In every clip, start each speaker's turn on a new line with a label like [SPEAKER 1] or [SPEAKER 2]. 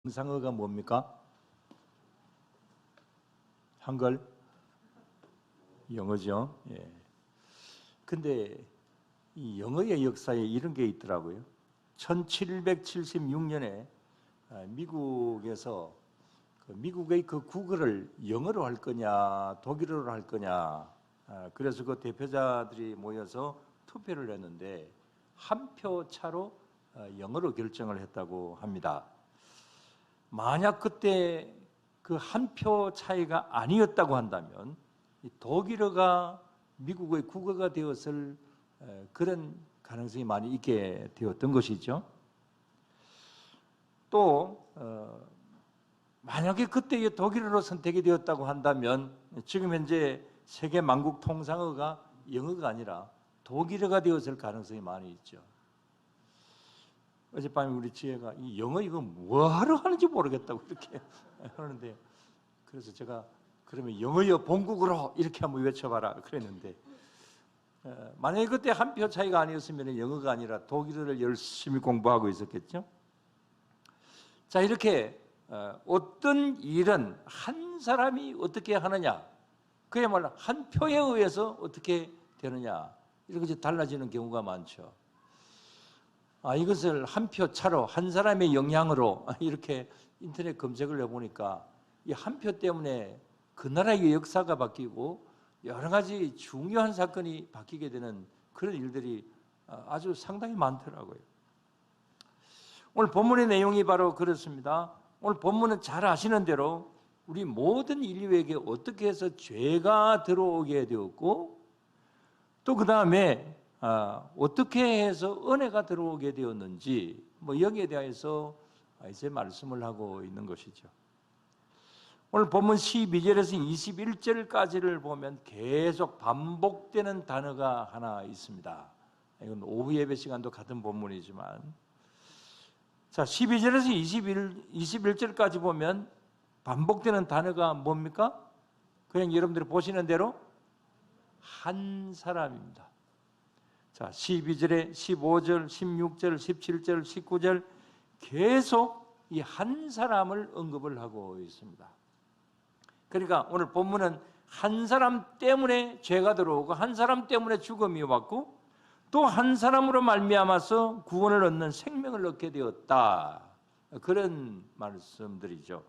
[SPEAKER 1] 정상어가 뭡니까? 한글? 영어죠. 예. 근데 이 영어의 역사에 이런 게 있더라고요. 1776년에 미국에서 미국의 그 국어를 영어로 할 거냐, 독일어로 할 거냐. 그래서 그 대표자들이 모여서 투표를 했는데 한 표 차로 영어로 결정을 했다고 합니다. 만약 그때 그 한 표 차이가 아니었다고 한다면 독일어가 미국의 국어가 되었을 그런 가능성이 많이 있게 되었던 것이죠. 또 만약에 그때 독일어로 선택이 되었다고 한다면 지금 현재 세계 만국 통상어가 영어가 아니라 독일어가 되었을 가능성이 많이 있죠. 어젯밤에 우리 지혜가 이 영어 이거 뭐하러 하는지 모르겠다고 이렇게 하는데, 그래서 제가 그러면 영어여 본국으로 이렇게 한번 외쳐봐라 그랬는데, 만약에 그때 한 표 차이가 아니었으면 영어가 아니라 독일어를 열심히 공부하고 있었겠죠. 자, 이렇게 어떤 일은 한 사람이 어떻게 하느냐, 그야말로 한 표에 의해서 어떻게 되느냐, 이렇게 달라지는 경우가 많죠. 이것을 한 표 차로, 한 사람의 영향으로 이렇게 인터넷 검색을 해보니까 이 한 표 때문에 그 나라의 역사가 바뀌고 여러 가지 중요한 사건이 바뀌게 되는 그런 일들이 아주 상당히 많더라고요. 오늘 본문의 내용이 바로 그렇습니다. 오늘 본문은 잘 아시는 대로 우리 모든 인류에게 어떻게 해서 죄가 들어오게 되었고, 또 그 다음에 어떻게 해서 은혜가 들어오게 되었는지, 여기에 대해서 이제 말씀을 하고 있는 것이죠. 오늘 본문 12절에서 21절까지를 보면 계속 반복되는 단어가 하나 있습니다. 이건 오후 예배 시간도 같은 본문이지만, 자, 12절에서 21절까지 보면 반복되는 단어가 뭡니까? 그냥 여러분들이 보시는 대로 한 사람입니다. 자, 12절에 15절, 16절, 17절, 19절 계속 이 한 사람을 언급을 하고 있습니다. 그러니까 오늘 본문은 한 사람 때문에 죄가 들어오고 한 사람 때문에 죽음이 왔고 또 한 사람으로 말미암아서 구원을 얻는 생명을 얻게 되었다, 그런 말씀들이죠.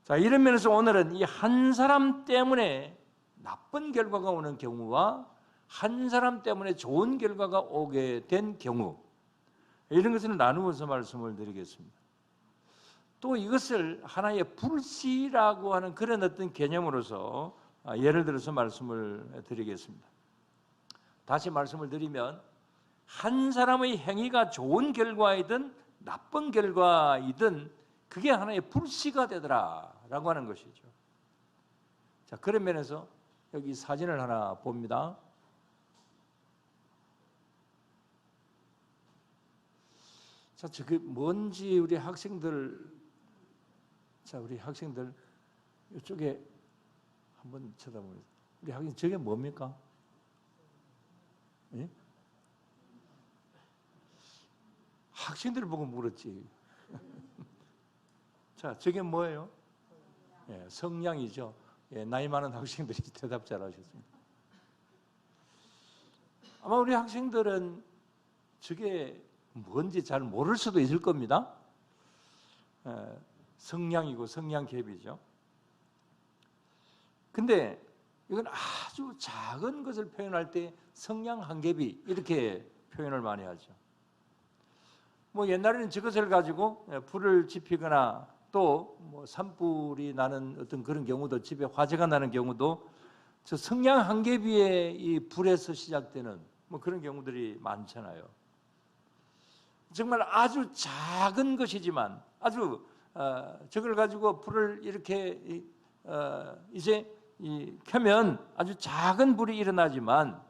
[SPEAKER 1] 자, 이런 면에서 오늘은 이 한 사람 때문에 나쁜 결과가 오는 경우와 한 사람 때문에 좋은 결과가 오게 된 경우, 이런 것을 나누어서 말씀을 드리겠습니다. 또 이것을 하나의 불씨라고 하는 그런 어떤 개념으로서 예를 들어서 말씀을 드리겠습니다. 다시 말씀을 드리면 한 사람의 행위가 좋은 결과이든 나쁜 결과이든 그게 하나의 불씨가 되더라라고 하는 것이죠. 자, 그런 면에서 여기 사진을 하나 봅니다. 자, 저게 뭔지 우리 학생들 이쪽에 한번 쳐다보겠습니다. 우리 학생 저게 뭡니까? 예? 학생들을 보고 물었지. 자, 저게 뭐예요? 예, 성냥이죠. 예, 나이 많은 학생들이 대답 잘하셨습니다. 아마 우리 학생들은 저게 뭔지 잘 모를 수도 있을 겁니다. 성냥이고 성냥개비죠. 근데 이건 아주 작은 것을 표현할 때 성냥 한 개비 이렇게 표현을 많이 하죠. 옛날에는 저것을 가지고 불을 지피거나 또 산불이 나는 어떤 그런 경우도, 집에 화재가 나는 경우도 저 성냥 한 개비의 이 불에서 시작되는 그런 경우들이 많잖아요. 정말 아주 작은 것이지만 아주 저걸 가지고 불을 이렇게 이제 켜면 아주 작은 불이 일어나지만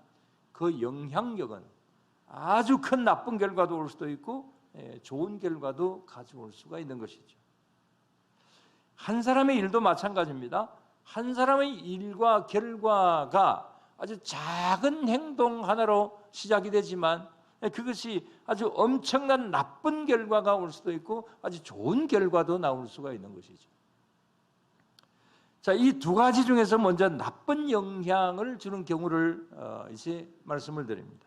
[SPEAKER 1] 그 영향력은 아주 큰 나쁜 결과도 올 수도 있고 좋은 결과도 가져올 수가 있는 것이죠. 한 사람의 일도 마찬가지입니다. 한 사람의 일과 결과가 아주 작은 행동 하나로 시작이 되지만 그것이 아주 엄청난 나쁜 결과가 올 수도 있고 아주 좋은 결과도 나올 수가 있는 것이죠. 자, 이 두 가지 중에서 먼저 나쁜 영향을 주는 경우를 이제 말씀을 드립니다.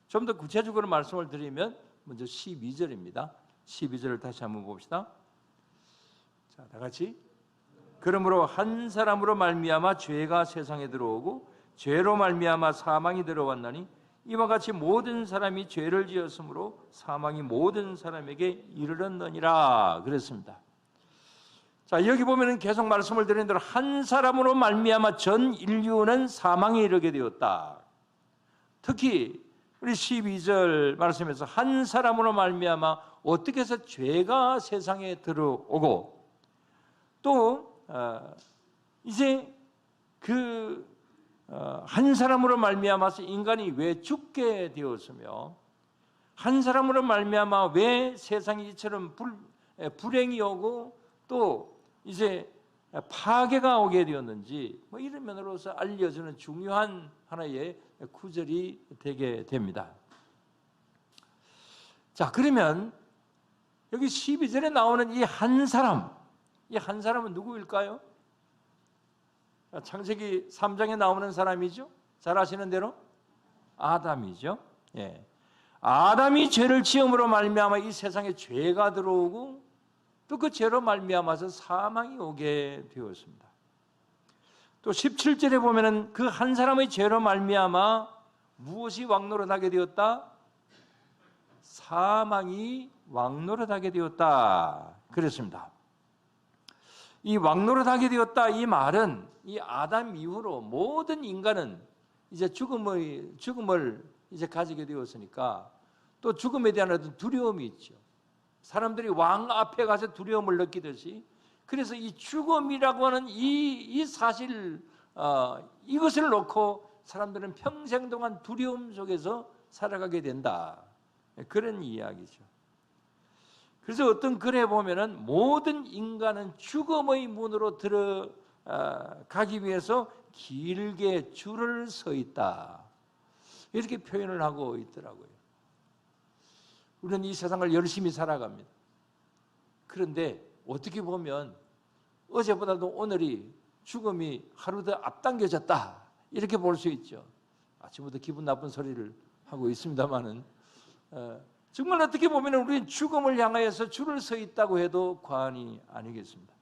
[SPEAKER 1] 좀 더 구체적으로 말씀을 드리면 먼저 12절입니다. 12절을 다시 한번 봅시다. 자, 다 같이. 그러므로 한 사람으로 말미암아 죄가 세상에 들어오고 죄로 말미암아 사망이 들어왔나니 이와 같이 모든 사람이 죄를 지었으므로 사망이 모든 사람에게 이르렀느니라 그랬습니다. 자, 여기 보면은 계속 말씀을 드리는 대로 한 사람으로 말미암아 전 인류는 사망에 이르게 되었다. 특히 우리 12절 말씀에서 한 사람으로 말미암아 어떻게 해서 죄가 세상에 들어오고 또 이제 한 사람으로 말미암아서 인간이 왜 죽게 되었으며 한 사람으로 말미암아 왜 세상이 이처럼 불행이 오고 또 이제 파괴가 오게 되었는지 뭐 이런 면으로서 알려주는 중요한 하나의 구절이 되게 됩니다. 자, 그러면 여기 12절에 나오는 이 한 사람은 누구일까요? 창세기 3장에 나오는 사람이죠. 잘 아시는 대로 아담이죠. 예. 아담이 죄를 지음으로 말미암아 이 세상에 죄가 들어오고 또 그 죄로 말미암아서 사망이 오게 되었습니다. 또 17절에 보면은 그 한 사람의 죄로 말미암아 무엇이 왕노릇하게 되었다? 사망이 왕노릇하게 되었다. 그랬습니다. 이 왕노릇하게 되었다 이 말은 이 아담 이후로 모든 인간은 이제 죽음을 이제 가지게 되었으니까 또 죽음에 대한 어떤 두려움이 있죠. 사람들이 왕 앞에 가서 두려움을 느끼듯이 그래서 이 죽음이라고 하는 이 사실 이것을 놓고 사람들은 평생 동안 두려움 속에서 살아가게 된다. 그런 이야기죠. 그래서 어떤 글에 보면은 모든 인간은 죽음의 문으로 들어가기 위해서 길게 줄을 서 있다. 이렇게 표현을 하고 있더라고요. 우리는 이 세상을 열심히 살아갑니다. 그런데 어떻게 보면 어제보다도 오늘이 죽음이 하루 더 앞당겨졌다. 이렇게 볼 수 있죠. 아침부터 기분 나쁜 소리를 하고 있습니다만은 정말 어떻게 보면 우리는 죽음을 향하여서 줄을 서 있다고 해도 과언이 아니겠습니다.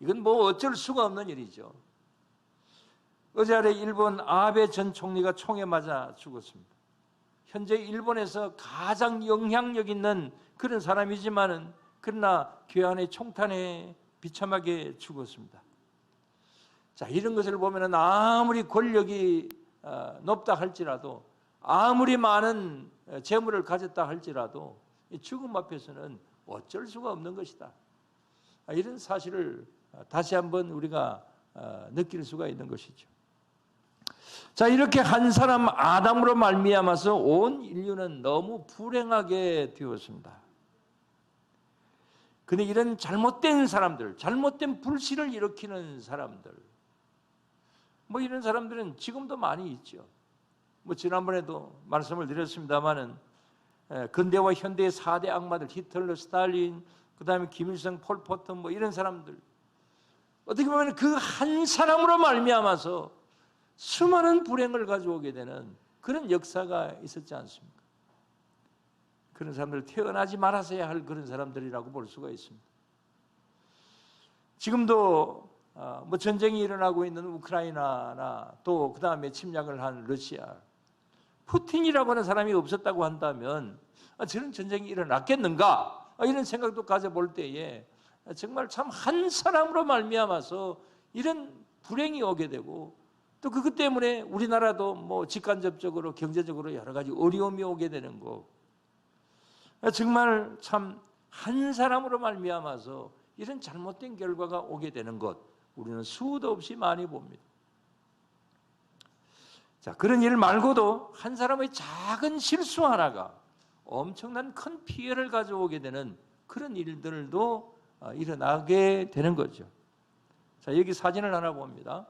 [SPEAKER 1] 이건 뭐 어쩔 수가 없는 일이죠. 어제 아래 일본 아베 전 총리가 총에 맞아 죽었습니다. 현재 일본에서 가장 영향력 있는 그런 사람이지만은 그러나 괴한의 총탄에 비참하게 죽었습니다. 자, 이런 것을 보면은 아무리 권력이 높다 할지라도 아무리 많은 재물을 가졌다 할지라도 죽음 앞에서는 어쩔 수가 없는 것이다. 이런 사실을 다시 한번 우리가 느낄 수가 있는 것이죠. 자, 이렇게 한 사람 아담으로 말미암아서 온 인류는 너무 불행하게 되었습니다. 근데 이런 잘못된 사람들, 잘못된 불씨를 일으키는 사람들, 뭐 이런 사람들은 지금도 많이 있죠. 뭐 지난번에도 말씀을 드렸습니다마는 근대와 현대의 4대 악마들, 히틀러, 스탈린, 그 다음에 김일성, 폴포트 뭐 이런 사람들, 어떻게 보면 그 한 사람으로 말미암아서 수많은 불행을 가져오게 되는 그런 역사가 있었지 않습니까? 그런 사람들 태어나지 말았어야 할 그런 사람들이라고 볼 수가 있습니다. 지금도 뭐 전쟁이 일어나고 있는 우크라이나나 또 그 다음에 침략을 한 러시아, 푸틴이라고 하는 사람이 없었다고 한다면 저런 전쟁이 일어났겠는가? 이런 생각도 가져볼 때에 정말 참 한 사람으로 말미암아서 이런 불행이 오게 되고 또 그것 때문에 우리나라도 뭐 직간접적으로 경제적으로 여러 가지 어려움이 오게 되는 거, 정말 참 한 사람으로 말미암아서 이런 잘못된 결과가 오게 되는 것 우리는 수도 없이 많이 봅니다. 자, 그런 일 말고도 한 사람의 작은 실수 하나가 엄청난 큰 피해를 가져오게 되는 그런 일들도 일어나게 되는 거죠. 자, 여기 사진을 하나 봅니다.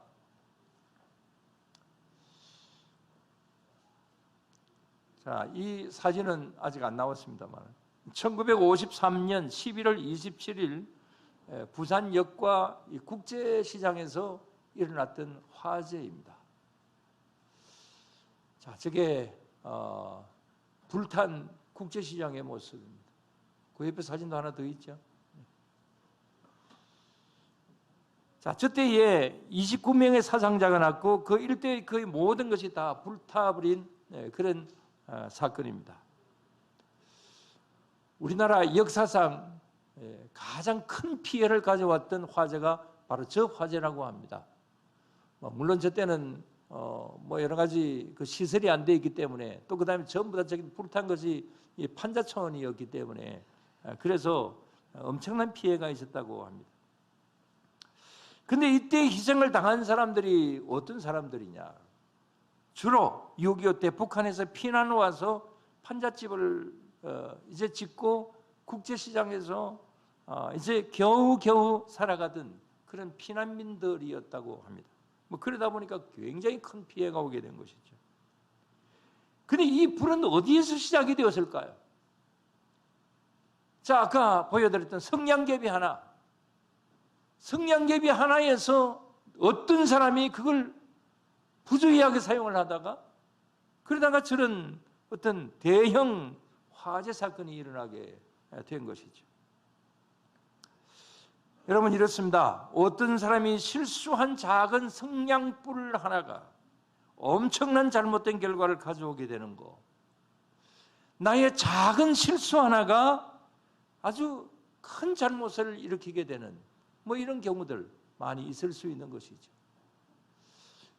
[SPEAKER 1] 자, 이 사진은 아직 안 나왔습니다만 1953년 11월 27일 부산역과 국제시장에서 일어났던 화재입니다. 자, 저게 불탄 국제시장의 모습입니다. 그 옆에 사진도 하나 더 있죠. 자, 저때에 29명의 사상자가 났고 그 일대의 거의 모든 것이 다 불타버린 그런 사건입니다. 우리나라 역사상 가장 큰 피해를 가져왔던 화재가 바로 저 화재라고 합니다. 물론 저 때는 뭐 여러 가지 그 시설이 안 돼 있기 때문에 또 그다음에 전부 다 저기 불탄 것이 판자촌이었기 때문에 그래서 엄청난 피해가 있었다고 합니다. 근데 이때 희생을 당한 사람들이 어떤 사람들이냐? 주로 6.25 때 북한에서 피난 와서 판잣집을 이제 짓고 국제시장에서 이제 겨우겨우 살아가던 그런 피난민들이었다고 합니다. 뭐 그러다 보니까 굉장히 큰 피해가 오게 된 것이죠. 근데 이 불은 어디에서 시작이 되었을까요? 자, 아까 보여드렸던 성냥개비 하나에서 어떤 사람이 그걸 부주의하게 사용을 하다가 그러다가 저런 어떤 대형 화재 사건이 일어나게 된 것이죠. 여러분, 이렇습니다. 어떤 사람이 실수한 작은 성냥불 하나가 엄청난 잘못된 결과를 가져오게 되는 거, 나의 작은 실수 하나가 아주 큰 잘못을 일으키게 되는 뭐 이런 경우들 많이 있을 수 있는 것이죠.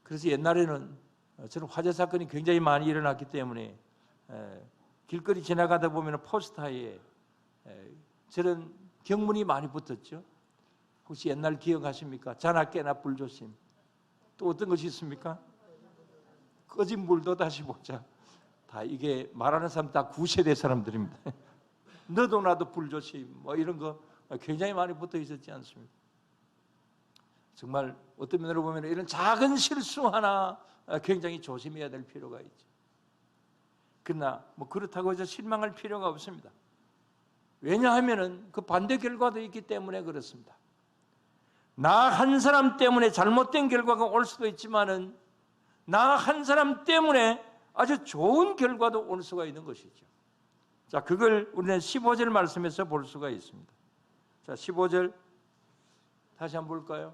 [SPEAKER 1] 그래서 옛날에는 저런 화재 사건이 굉장히 많이 일어났기 때문에 길거리 지나가다 보면 포스터에 저런 경문이 많이 붙었죠. 혹시 옛날 기억하십니까? 자나 깨나 불조심. 또 어떤 것이 있습니까? 꺼진 물도 다시 보자. 다 이게 말하는 사람 다 9세대 사람들입니다. 너도 나도 불조심. 뭐 이런 거 굉장히 많이 붙어 있었지 않습니까? 정말 어떤 면으로 보면 이런 작은 실수 하나 굉장히 조심해야 될 필요가 있죠. 그러나 뭐 그렇다고 해서 실망할 필요가 없습니다. 왜냐하면은 그 반대 결과도 있기 때문에 그렇습니다. 나 한 사람 때문에 잘못된 결과가 올 수도 있지만은 나 한 사람 때문에 아주 좋은 결과도 올 수가 있는 것이죠. 자, 그걸 우리는 15절 말씀에서 볼 수가 있습니다. 자, 15절 다시 한번 볼까요?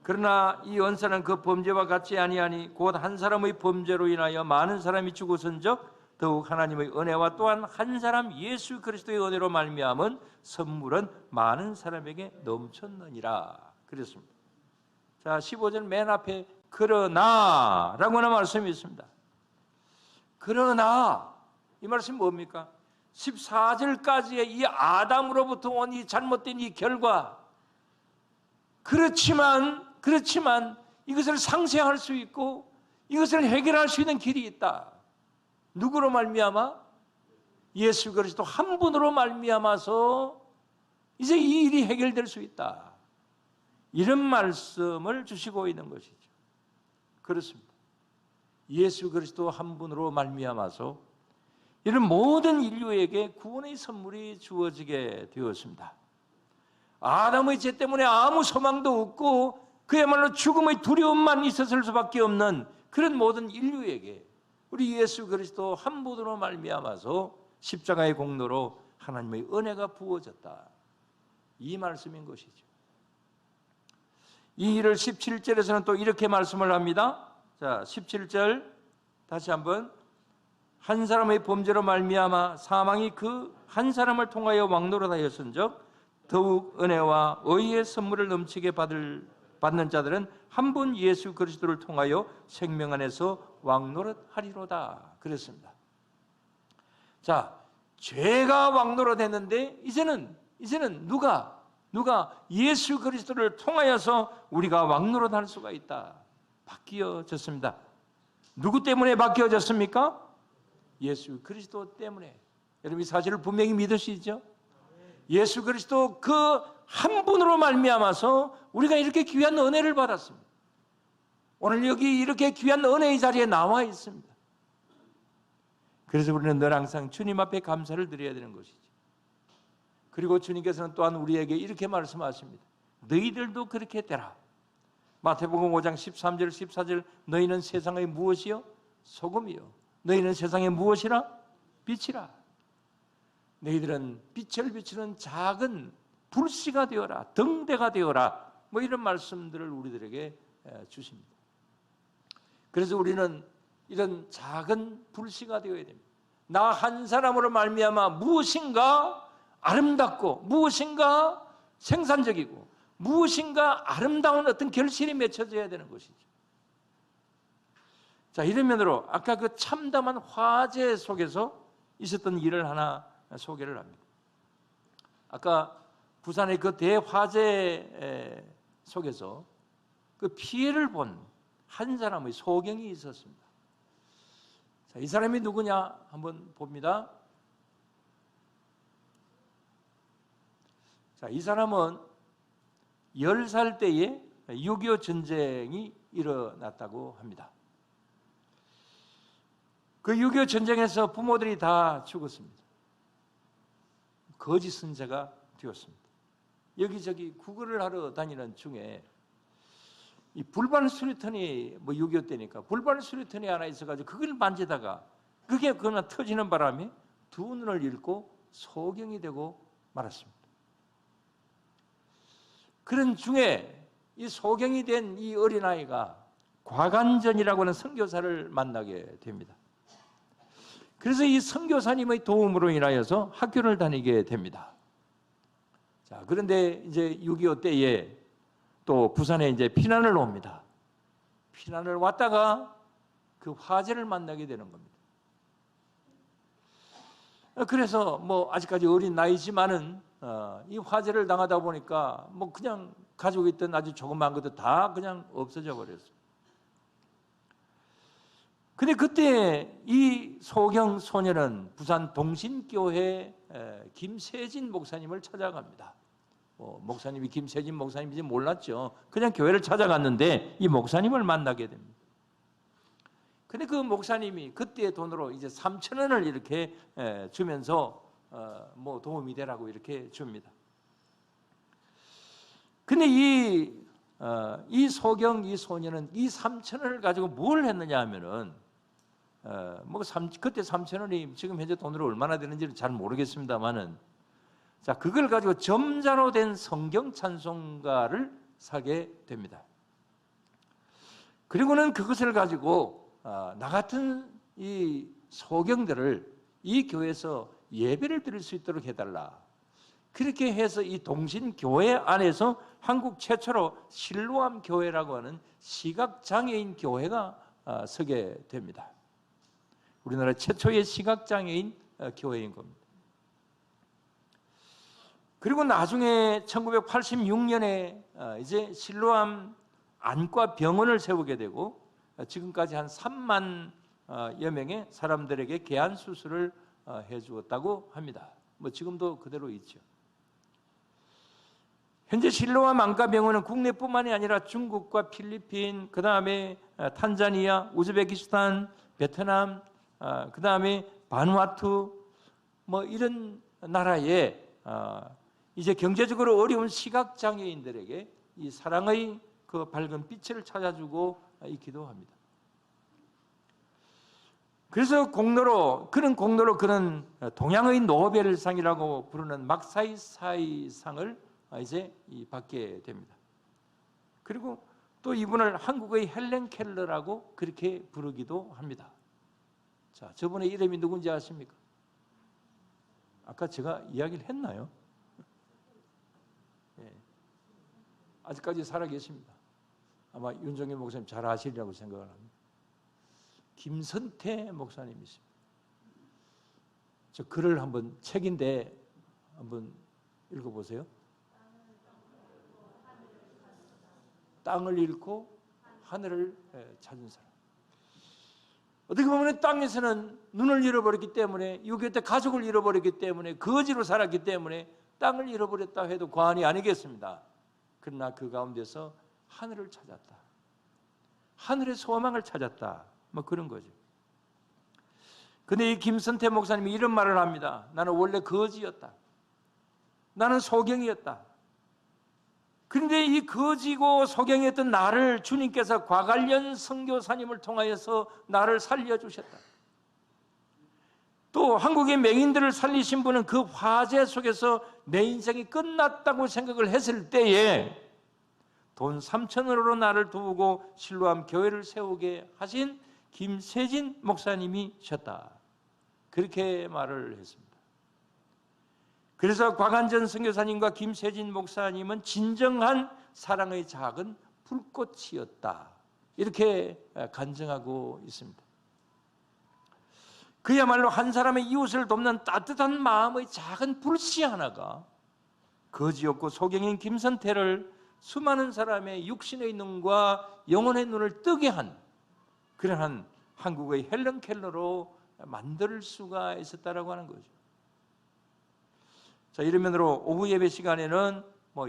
[SPEAKER 1] 그러나 이 언사는 그 범죄와 같지 아니하니 곧 한 사람의 범죄로 인하여 많은 사람이 죽었은즉 더욱 하나님의 은혜와 또한 한 사람 예수 그리스도의 은혜로 말미암은 선물은 많은 사람에게 넘쳤느니라 그랬습니다. 자, 15절 맨 앞에 그러나 라고 하는 말씀이 있습니다. 그러나 이 말씀이 뭡니까? 14절까지의 이 아담으로부터 온 이 잘못된 이 결과, 그렇지만 이것을 상쇄할 수 있고 이것을 해결할 수 있는 길이 있다. 누구로 말미암아? 예수 그리스도 한 분으로 말미암아서 이제 이 일이 해결될 수 있다. 이런 말씀을 주시고 있는 것이죠. 그렇습니다. 예수 그리스도 한 분으로 말미암아서 이런 모든 인류에게 구원의 선물이 주어지게 되었습니다. 아담의 죄 때문에 아무 소망도 없고 그야말로 죽음의 두려움만 있었을 수밖에 없는 그런 모든 인류에게 우리 예수 그리스도 한 분으로 말미암아서 십자가의 공로로 하나님의 은혜가 부어졌다. 이 말씀인 것이죠. 이 일을 17절에서는 또 이렇게 말씀을 합니다. 자, 17절 다시 한번. 한 사람의 범죄로 말미암아 사망이 그 한 사람을 통하여 왕노릇하였은즉 더욱 은혜와 의의 선물을 넘치게 받는 자들은 한 분 예수 그리스도를 통하여 생명 안에서 왕노릇하리로다 그랬습니다. 자, 죄가 왕노릇했는데 이제는 누가 예수 그리스도를 통하여서 우리가 왕노릇할 수가 있다. 바뀌어졌습니다. 누구 때문에 바뀌어졌습니까? 예수 그리스도 때문에. 여러분 이 사실을 분명히 믿으시죠? 예수 그리스도 그 한 분으로 말미암아서 우리가 이렇게 귀한 은혜를 받았습니다. 오늘 여기 이렇게 귀한 은혜의 자리에 나와 있습니다. 그래서 우리는 늘 항상 주님 앞에 감사를 드려야 되는 것이지. 그리고 주님께서는 또한 우리에게 이렇게 말씀하십니다. 너희들도 그렇게 되라. 마태복음 5장 13절 14절 너희는 세상의 무엇이요? 소금이요. 너희는 세상의 무엇이라? 빛이라. 너희들은 빛을 비추는 작은 불씨가 되어라. 등대가 되어라. 뭐 이런 말씀들을 우리들에게 주십니다. 그래서 우리는 이런 작은 불씨가 되어야 됩니다. 나 한 사람으로 말미암아 무엇인가 아름답고 무엇인가 생산적이고 무엇인가 아름다운 어떤 결실이 맺혀져야 되는 것이죠. 자, 이런 면으로 아까 그 참담한 화재 속에서 있었던 일을 하나 소개를 합니다. 아까 부산의 그 대화재 속에서 그 피해를 본 한 사람의 소경이 있었습니다. 자, 이 사람이 누구냐 한번 봅니다. 자, 이 사람은 10살 때에 6.25 전쟁이 일어났다고 합니다. 그 6.25 전쟁에서 부모들이 다 죽었습니다. 거짓 선자가 되었습니다. 여기저기 구걸을 하러 다니는 중에 이 불발 수리탄이 6.25 때니까 불발 수리탄이 하나 있어가지고 그걸 만지다가 그게 그냥 터지는 바람에 두 눈을 잃고 소경이 되고 말았습니다. 그런 중에 이 소경이 된 이 어린아이가 과간전이라고 하는 선교사를 만나게 됩니다. 그래서 이 선교사님의 도움으로 인하여서 학교를 다니게 됩니다. 자, 그런데 이제 6.25 때에 또 부산에 이제 피난을 옵니다. 피난을 왔다가 그 화재를 만나게 되는 겁니다. 그래서 아직까지 어린 나이지만은 이 화재를 당하다 보니까 그냥 가지고 있던 아주 조그만 것도 다 그냥 없어져 버렸어요. 근데 그때 이 소경 소녀는 부산 동신교회 김세진 목사님을 찾아갑니다. 목사님이 김세진 목사님인지 몰랐죠. 그냥 교회를 찾아갔는데 이 목사님을 만나게 됩니다. 근데 그 목사님이 그때의 돈으로 이제 3,000원을 이렇게 주면서 도움이 되라고 이렇게 줍니다. 근데 이 소경 이 소녀는 이 3,000원을 가지고 뭘 했느냐 하면은 그때 3,000원이 지금 현재 돈으로 얼마나 되는지를 잘 모르겠습니다만은 자, 그걸 가지고 점자로 된 성경 찬송가를 사게 됩니다. 그리고는 그것을 가지고 나 같은 이 소경들을 이 교회에서 예배를 드릴 수 있도록 해달라. 그렇게 해서 이 동신교회 안에서 한국 최초로 실로암 교회라고 하는 시각장애인 교회가 서게 됩니다. 우리나라 최초의 시각장애인 교회인 겁니다. 그리고 나중에 1986년에 이제 실로암 안과 병원을 세우게 되고 지금까지 한 3만여 명의 사람들에게 개안 수술을 해 주었다고 합니다. 지금도 그대로 있죠. 현재 실로암 안과병원은 국내뿐만이 아니라 중국과 필리핀, 그 다음에 탄자니아, 우즈베키스탄, 베트남, 그 다음에 바누아투 이런 나라에 이제 경제적으로 어려운 시각장애인들에게 이 사랑의 그 밝은 빛을 찾아주고 있기도 합니다. 그래서 그런 공로로 그는 동양의 노벨상이라고 부르는 막사이사이상을 이제 받게 됩니다. 그리고 또 이분을 한국의 헬렌 켈러라고 그렇게 부르기도 합니다. 자, 저분의 이름이 누군지 아십니까? 아까 제가 이야기를 했나요? 네. 아직까지 살아계십니다. 아마 윤정현 목사님 잘 아시리라고 생각을 합니다. 김선태 목사님이십니다. 저 글을 한번 책인데 한번 읽어보세요. 땅을 잃고 하늘을 찾은 사람. 어떻게 보면 땅에서는 눈을 잃어버렸기 때문에 6.25 때 가족을 잃어버렸기 때문에 거지로 살았기 때문에 땅을 잃어버렸다 해도 과언이 아니겠습니다. 그러나 그 가운데서 하늘을 찾았다. 하늘의 소망을 찾았다. 그런 거죠. 근데 이 김선태 목사님이 이런 말을 합니다. 나는 원래 거지였다. 나는 소경이었다. 그런데 이 거지고 소경이었던 나를 주님께서 과관련 선교사님을 통하여서 나를 살려주셨다. 또 한국의 맹인들을 살리신 분은 그 화재 속에서 내 인생이 끝났다고 생각을 했을 때에 돈 3,000원으로 나를 도우고 실로암 교회를 세우게 하신 김세진 목사님이셨다. 그렇게 말을 했습니다. 그래서 곽한전 선교사님과 김세진 목사님은 진정한 사랑의 작은 불꽃이었다. 이렇게 간증하고 있습니다. 그야말로 한 사람의 이웃을 돕는 따뜻한 마음의 작은 불씨 하나가 거지였고 소경인 김선태를 수많은 사람의 육신의 눈과 영혼의 눈을 뜨게 한 그러한 한국의 헬런 켈러로 만들 수가 있었다라고 하는 거죠. 자, 이런 면으로 오후 예배 시간에는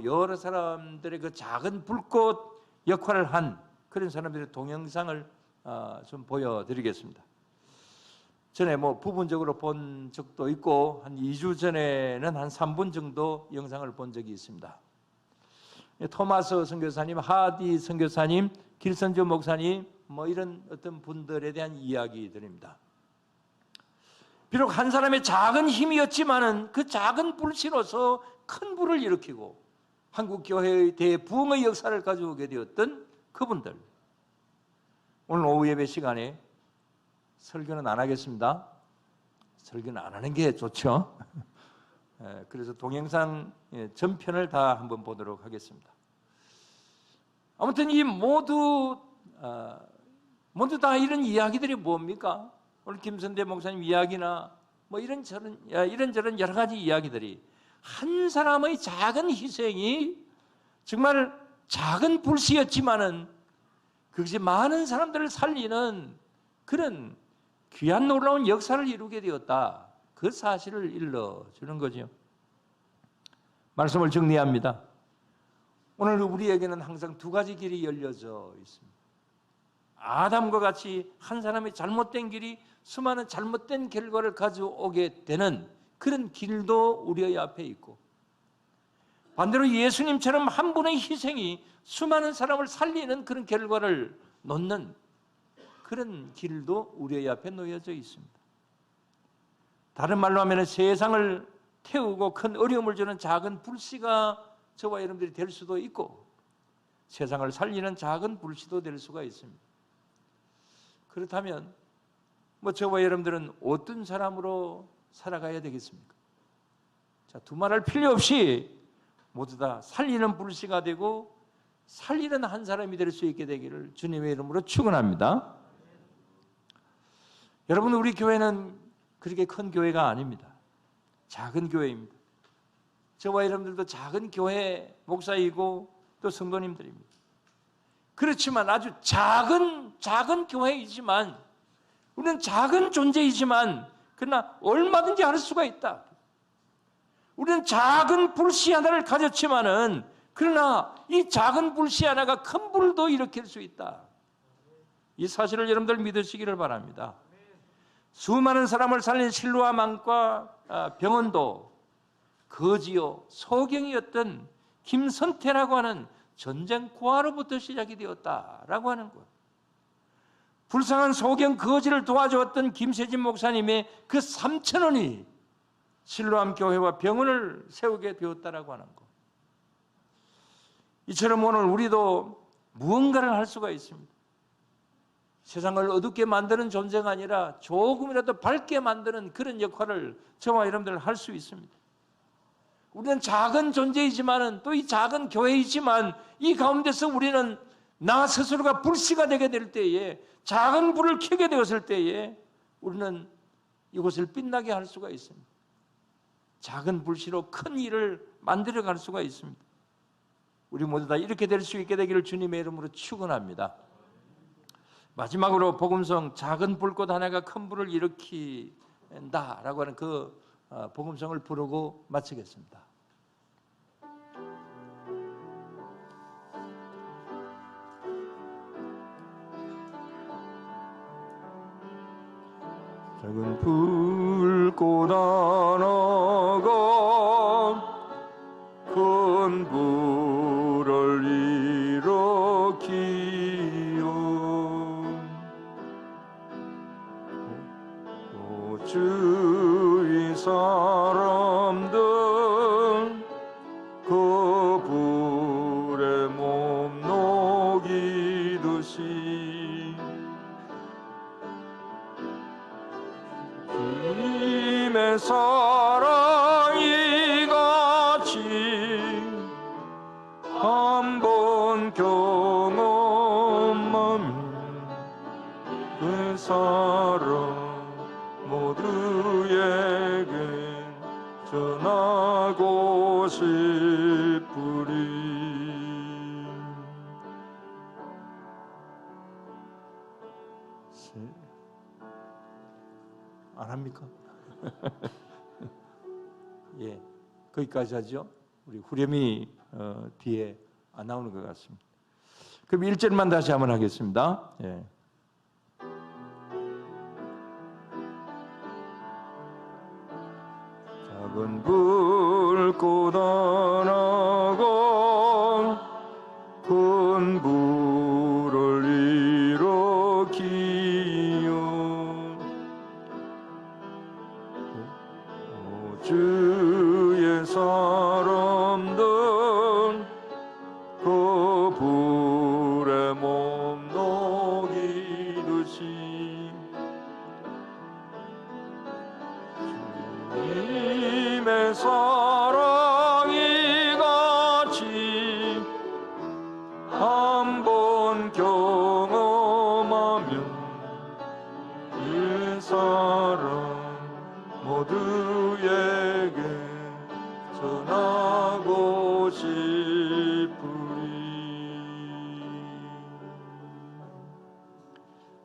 [SPEAKER 1] 여러 사람들의 그 작은 불꽃 역할을 한 그런 사람들의 동영상을 좀 보여드리겠습니다. 전에 부분적으로 본 적도 있고 한 2주 전에는 한 3분 정도 영상을 본 적이 있습니다. 토마스 선교사님, 하디 선교사님, 길선주 목사님 이런 어떤 분들에 대한 이야기들입니다. 비록 한 사람의 작은 힘이었지만은 그 작은 불씨로서 큰 불을 일으키고 한국 교회의 대부흥의 역사를 가져오게 되었던 그분들. 오늘 오후 예배 시간에 설교는 안 하겠습니다. 설교는 안 하는 게 좋죠. 그래서 동영상 전편을 다 한번 보도록 하겠습니다. 아무튼 이 모두 다 이런 이야기들이 뭡니까? 오늘 김선대 목사님 이야기나 이런저런 여러 가지 이야기들이 한 사람의 작은 희생이 정말 작은 불씨였지만은 그것이 많은 사람들을 살리는 그런 귀한 놀라운 역사를 이루게 되었다. 그 사실을 일러주는 거죠. 말씀을 정리합니다. 오늘 우리에게는 항상 두 가지 길이 열려져 있습니다. 아담과 같이 한 사람의 잘못된 길이 수많은 잘못된 결과를 가져오게 되는 그런 길도 우리의 앞에 있고, 반대로 예수님처럼 한 분의 희생이 수많은 사람을 살리는 그런 결과를 놓는 그런 길도 우리의 앞에 놓여져 있습니다. 다른 말로 하면 세상을 태우고 큰 어려움을 주는 작은 불씨가 저와 여러분들이 될 수도 있고 세상을 살리는 작은 불씨도 될 수가 있습니다. 그렇다면 저와 여러분들은 어떤 사람으로 살아가야 되겠습니까? 자, 두말할 필요 없이 모두 다 살리는 불씨가 되고 살리는 한 사람이 될 수 있게 되기를 주님의 이름으로 축원합니다. 여러분, 우리 교회는 그렇게 큰 교회가 아닙니다. 작은 교회입니다. 저와 여러분들도 작은 교회 목사이고 또 성도님들입니다. 그렇지만 아주 작은 교회이지만 우리는 작은 존재이지만 그러나 얼마든지 할 수가 있다. 우리는 작은 불씨 하나를 가졌지만은 그러나 이 작은 불씨 하나가 큰 불도 일으킬 수 있다. 이 사실을 여러분들 믿으시기를 바랍니다. 수많은 사람을 살린 실로암 안과 병원도 거지요 소경이었던 김선태라고 하는 전쟁 고아로부터 시작이 되었다라고 하는 것. 불쌍한 소경 거지를 도와주었던 김세진 목사님의 그 3,000원이 실로암 교회와 병원을 세우게 되었다라고 하는 것. 이처럼 오늘 우리도 무언가를 할 수가 있습니다. 세상을 어둡게 만드는 존재가 아니라 조금이라도 밝게 만드는 그런 역할을 저와 여러분들 할 수 있습니다. 우리는 작은 존재이지만 또 이 작은 교회이지만 이 가운데서 우리는 나 스스로가 불씨가 되게 될 때에 작은 불을 켜게 되었을 때에 우리는 이곳을 빛나게 할 수가 있습니다. 작은 불씨로 큰 일을 만들어갈 수가 있습니다. 우리 모두 다 이렇게 될 수 있게 되기를 주님의 이름으로 축원합니다. 마지막으로 복음성 작은 불꽃 하나가 큰 불을 일으킨다라고 하는 그 복음성을 부르고 마치겠습니다. 작은 불꽃 하나가 큰 불을 일으키요. 주위 사람들 그 불에 몸 녹이듯이 주님의 사랑이 같이 한번 경험하면 그 사랑 모두에게 전하고 싶으리. 안 합니까? 예, 거기까지 하죠. 우리 후렴이 뒤에 안 나오는 것 같습니다. 그럼 1절만 다시 한번 하겠습니다. 예. 작은 불꽃 하나가 큰 불을 일으키요. 주의 사람들 그 불에 몸 녹이듯이 주님의 사랑이 같이 한번 경험하면 그 사랑 모두에게 전하고 싶으리.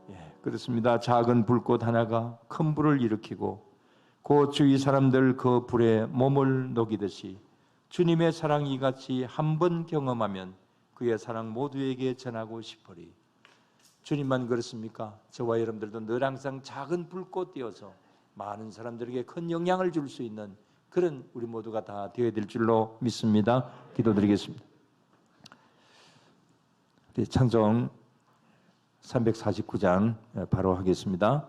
[SPEAKER 1] 예, 그렇습니다. 작은 불꽃 하나가 큰 불을 일으키고 그 주위 사람들 그 불에 몸을 녹이듯이 주님의 사랑이 이같이 한번 경험하면 그의 사랑 모두에게 전하고 싶으리. 주님만 그렇습니까? 저와 여러분들도 늘 항상 작은 불꽃 되어서 많은 사람들에게 큰 영향을 줄 수 있는 그런 우리 모두가 다 되어야 될 줄로 믿습니다. 기도드리겠습니다. 창정 349장 바로 하겠습니다.